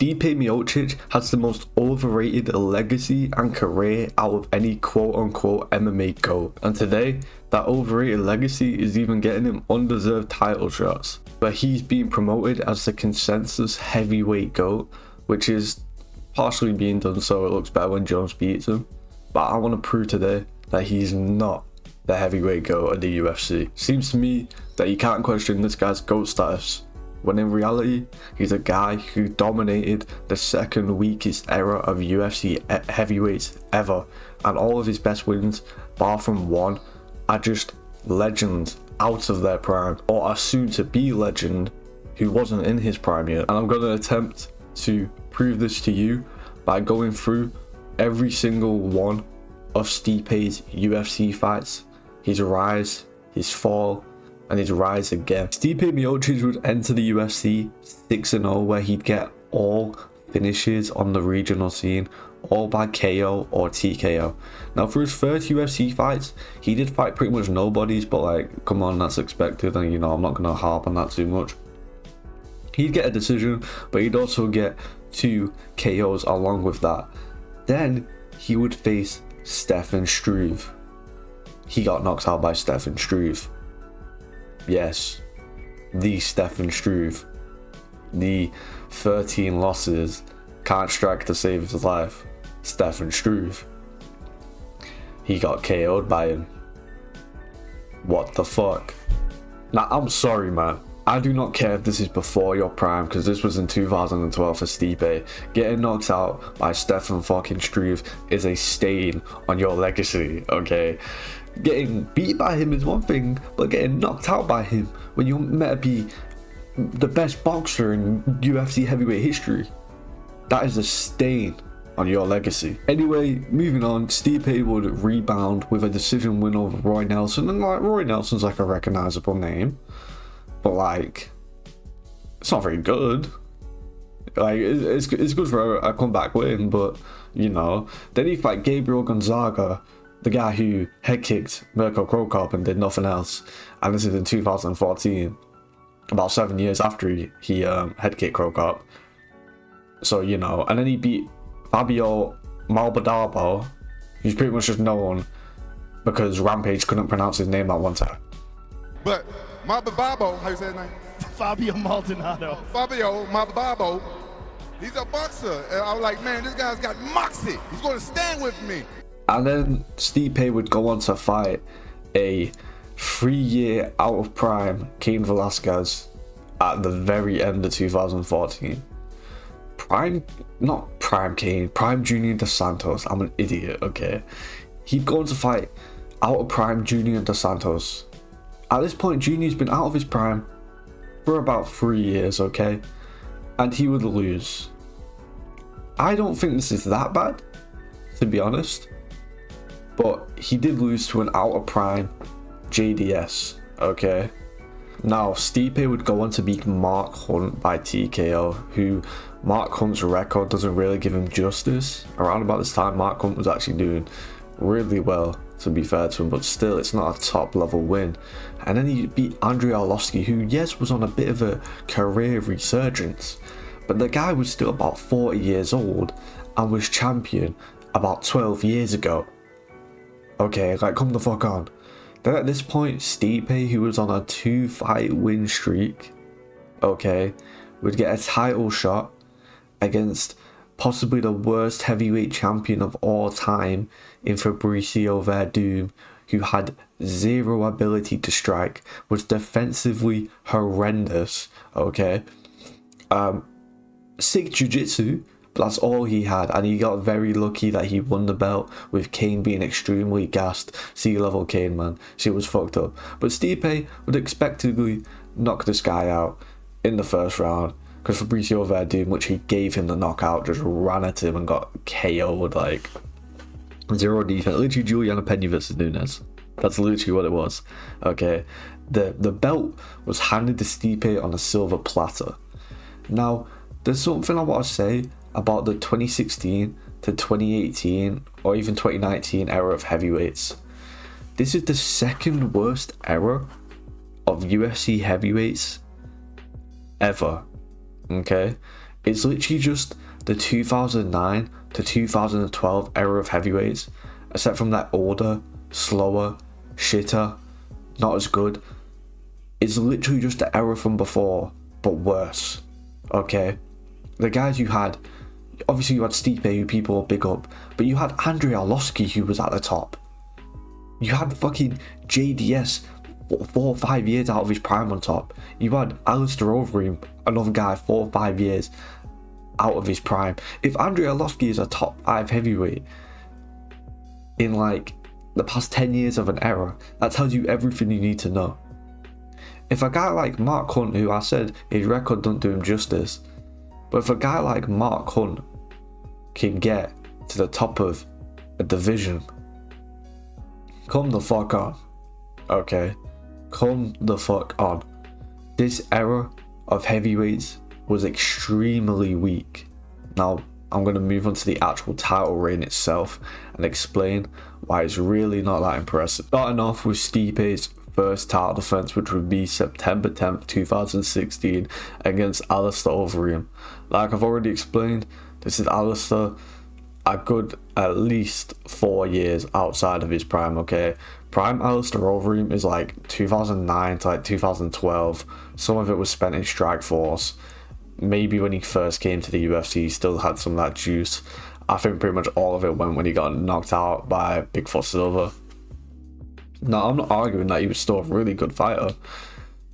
Stipe Miocic has the most overrated legacy and career out of any quote-unquote MMA GOAT. And today, that overrated legacy is even getting him undeserved title shots, where he's being promoted as the consensus heavyweight GOAT, which is partially being done so it looks better when Jones beats him. But I want to prove today that he's not the heavyweight GOAT of the UFC. Seems to me that you can't question this guy's GOAT status, when in reality, he's a guy who dominated the second weakest era of UFC heavyweights ever, and all of his best wins, bar from one, are just legends out of their prime, or are soon to be legend who wasn't in his prime yet. And I'm going to attempt to prove this to you by going through every single one of Stipe's UFC fights, his rise, his fall, and his rise again. Stipe Miocic would enter the UFC 6-0, where he'd get all finishes on the regional scene, all by KO or TKO. Now for his first UFC fights, he did fight pretty much nobodies, but like, come on, that's expected, and you know, I'm not gonna harp on that too much. He'd get a decision, but he'd also get 2 KOs along with that. Then he would face Stefan Struve. He got knocked out by Stefan Struve. Yes, the Stefan Struve. The 13 losses, can't strike to save his life, Stefan Struve. He got KO'd by him. What the fuck? Now, I'm sorry, man. I do not care if this is before your prime, because this was in 2012 for Stipe. Getting knocked out by Stefan fucking Struve is a stain on your legacy, okay? Getting beat by him is one thing, but getting knocked out by him when you're meant to be the best boxer in UFC heavyweight history, that is a stain on your legacy. Anyway, moving on, Stipe would rebound with a decision win over Roy Nelson, and like, Roy Nelson's like a recognizable name, but like, it's not very good. Like, it's good for a comeback win, but you know, then he fight Gabriel Gonzaga, the guy who head kicked Mirko Cro Cop and did nothing else, and this is in 2014, about 7 years after he head kicked Cro Cop. So you know, and then he beat Fabio Maldonado, who's pretty much just known because Rampage couldn't pronounce his name at one time. But Maldonado, how you say his name? Fabio Maldonado. Fabio Maldonado, he's a boxer, and I was like, man, this guy's got moxie. He's going to stand with me. And then Stipe would go on to fight a 3-year out of prime Cain Velasquez at the very end of 2014. Not prime Cain, prime Junior Dos Santos. I'm an idiot, okay? He'd go on to fight out of prime Junior Dos Santos. At this point, Junior's been out of his prime for about 3 years, okay? And he would lose. I don't think this is that bad, to be honest. But he did lose to an out of prime JDS, okay? Now, Stipe would go on to beat Mark Hunt by TKO, who Mark Hunt's record doesn't really give him justice. Around about this time, Mark Hunt was actually doing really well, to be fair to him, but still, it's not a top level win. And then he beat Andrei Arlovski, who, yes, was on a bit of a career resurgence, but the guy was still about 40 years old and was champion about 12 years ago. Okay, like, come the fuck on. Then at this point, Stipe, who was on a 2-fight win streak, okay, would get a title shot against possibly the worst heavyweight champion of all time in Fabricio Verdum, who had zero ability to strike, was defensively horrendous, okay. Sick jiu-jitsu, but that's all he had, and he got very lucky that he won the belt with Cain being extremely gassed. C-level Cain, man, she was fucked up. But Stipe would expectedly knock this guy out in the first round, because Fabricio Verdum, which he gave him the knockout, just ran at him and got KO'd, like, zero defense. Literally Juliana Pena versus Nunes. That's literally what it was, okay. The belt was handed to Stipe on a silver platter. Now, there's something I want to say about the 2016 to 2018 or even 2019 era of heavyweights. This is the second worst era of UFC heavyweights ever, okay? It's literally just the 2009 to 2012 era of heavyweights, except from that older, slower, shitter, not as good. It's literally just the era from before, but worse. Okay? The guys you had, obviously you had Stipe, who people big up, but you had Andrei Arlovski, who was at the top. You had fucking JDS 4 or 5 years out of his prime on top. You had Alistair Overeem, another guy 4 or 5 years out of his prime. If Andrei Arlovski is a top 5 heavyweight in like the past 10 years of an era, that tells you everything you need to know. If a guy like Mark Hunt, who I said his record don't do him justice, but if a guy like Mark Hunt can get to the top of a division, come the fuck on. Okay? Come the fuck on. This era of heavyweights was extremely weak. Now, I'm going to move on to the actual title reign itself and explain why it's really not that impressive. Starting off with Stipe's first title defense, which would be September 10th, 2016 against Alistair Overeem. Like I've already explained, this is Alistair a good at least 4 years outside of his prime, okay? Prime Alistair Overeem is like 2009 to like 2012. Some of it was spent in Strikeforce. Maybe when he first came to the UFC, he still had some of that juice. I think pretty much all of it went when he got knocked out by Bigfoot Silva. Now, I'm not arguing that he was still a really good fighter,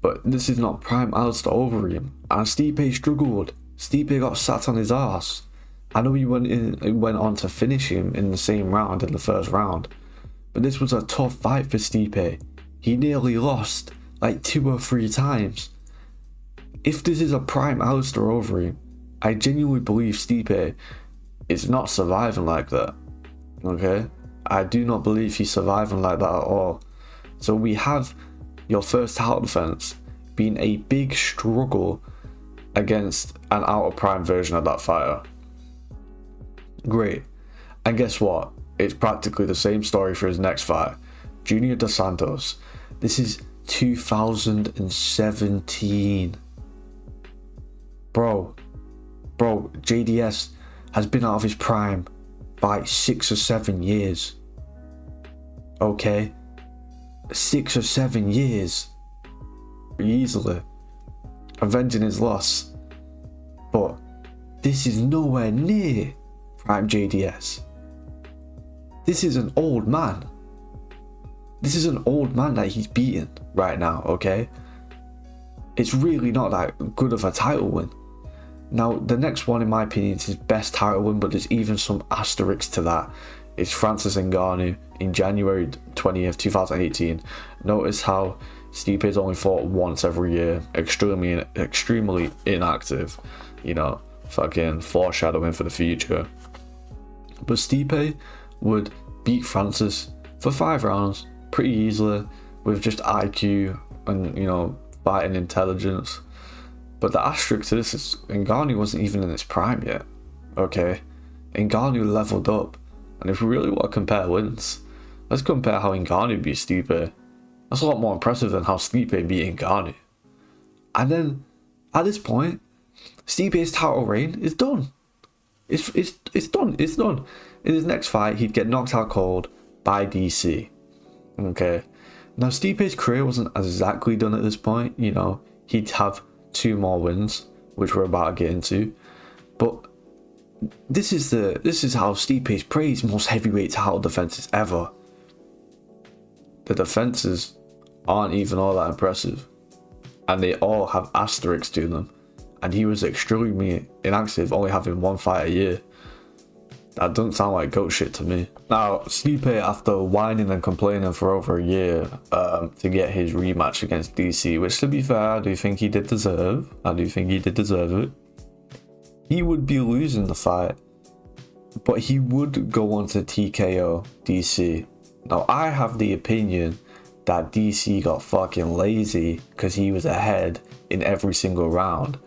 but this is not prime Alistair Overeem. And Stipe struggled. Stipe got sat on his ass. I know he went on to finish him in the same round, in the first round, but this was a tough fight for Stipe. He nearly lost like 2 or 3 times. If this is a prime Alistair Overeem, I genuinely believe Stipe is not surviving like that. Okay? I do not believe he's surviving like that at all. So we have your first title defense being a big struggle against an out of prime version of that fighter. Great. And guess what? It's practically the same story for his next fight. Junior Dos Santos. This is 2017. Bro, JDS has been out of his prime by 6 or 7 years. Okay? 6 or 7 years. Easily. Avenging his loss. But this is nowhere near prime JDS. This is an old man. This is an old man that he's beaten right now, okay? It's really not that good of a title win. Now, the next one, in my opinion, is his best title win, but there's even some asterisks to that. It's Francis Ngannou in January 20th, 2018. Notice how Stipe has only fought once every year. Extremely inactive. You know, fucking foreshadowing for the future. But Stipe would beat Francis for 5 rounds pretty easily with just IQ and, you know, fighting intelligence. But the asterisk to this is Ngannou wasn't even in his prime yet. Okay? Ngannou leveled up. And if we really want to compare wins, let's compare how Ngannou beat Stipe. That's a lot more impressive than how Stipe beat Ngannou. And then, at this point, Stipe's title reign is done. It's done. It's done. In his next fight, he'd get knocked out cold by DC. Okay? Now, Stipe's career wasn't exactly done at this point. You know, he'd have 2 more wins, which we're about to get into. But this is how Stipe's praised most heavyweight title defenses ever. The defenses aren't even all that impressive, and they all have asterisks to them. And he was extremely inactive, only having 1 fight a year. That doesn't sound like goat shit to me. Now, Stipe, after whining and complaining for over a year to get his rematch against DC, which, to be fair, I do think he did deserve. it. He would be losing the fight, but he would go on to TKO DC. Now, I have the opinion that DC got fucking lazy because he was ahead in every single round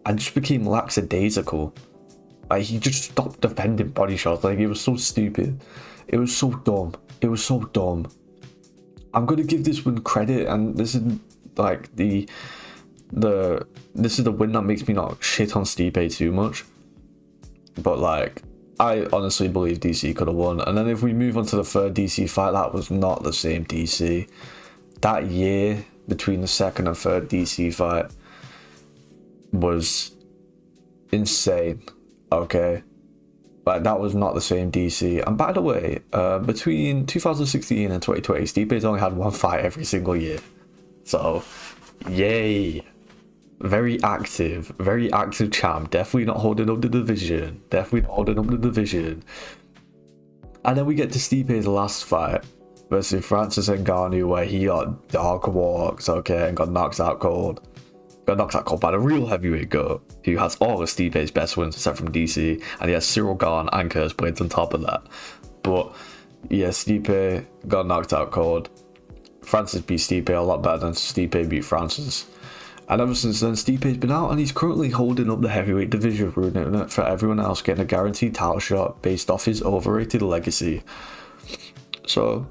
and just became lackadaisical. Like, he just stopped defending body shots. Like, it was so stupid. It was so dumb. I'm gonna give this one credit, and this is like the this is the win that makes me not shit on Stipe too much. But like, I honestly believe DC could have won. And then if we move on to the third DC fight, that was not the same DC. That year between the second and third DC fight was insane. Okay, like that was not the same DC. And by the way, between 2016 and 2020, Stipe's only had one fight every single year. So, yay. Very active champ. Definitely not holding up the division. And then we get to Stipe's last fight versus Francis Ngannou, where he got dog walks, okay, and got knocked out cold. Got knocked out cold by the real heavyweight GOAT, who has all of Stipe's best wins except from DC, and he has Cyril Gane and Curtis Blades on top of that. But yeah, Stipe got knocked out cold. Francis beat Stipe a lot better than Stipe beat Francis. And ever since then, Stipe's been out, and he's currently holding up the heavyweight division, ruining it for everyone else, getting a guaranteed title shot based off his overrated legacy. So,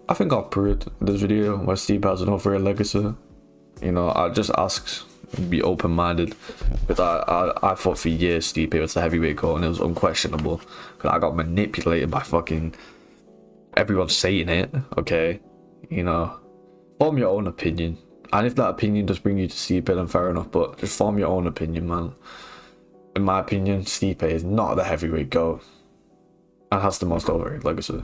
I think I've proved in this video where Stipe has an overrated legacy. You know, I just ask, be open-minded, because I thought for years Stipe was the heavyweight GOAT, and it was unquestionable. Because I got manipulated by fucking everyone saying it, okay? You know, form your own opinion. And if that opinion does bring you to Stipe, then fair enough, but just form your own opinion, man. In my opinion, Stipe is not the heavyweight GOAT and has the most overrated legacy.